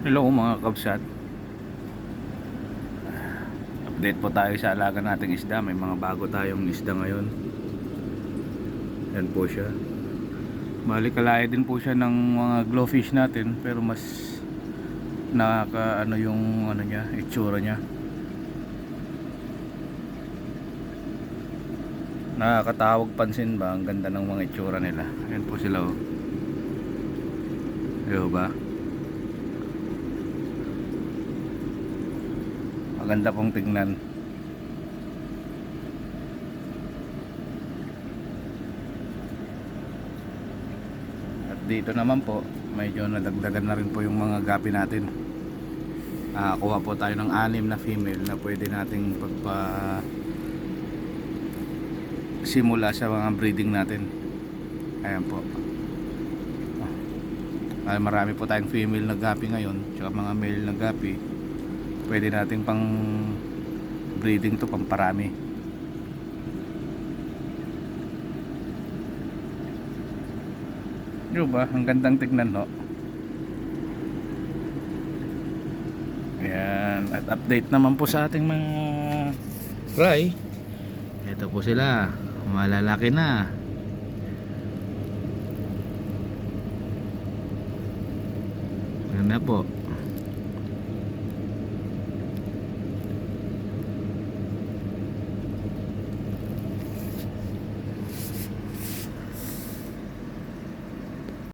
Hello mga kabsat. Update po tayo sa alaga nating isda. May mga bago tayong isda ngayon. Yan po siya. Bali kalaya din po siya ng mga glowfish natin, pero mas nakaka ano yung ano niya, itsura niya. Nakakatawag pansin ba? Ang ganda ng mga itsura nila. Yan po sila oh. Ayo ba? Maganda pong tingnan. At dito naman po, medyo nadagdagan na rin po yung mga gapi natin. Kuha po tayo ng 6 na female na pwede nating pagpa simula sa mga breeding natin. Ayan po. Marami po tayong female na gapi ngayon, tsaka mga male na gapi. Pwede nating pang breeding to, pamparami. Di ba? Ang gandang tignan, no? Ayan. At update naman po sa ating mga fry. Ito po sila. Malalaki na. Ayan na po.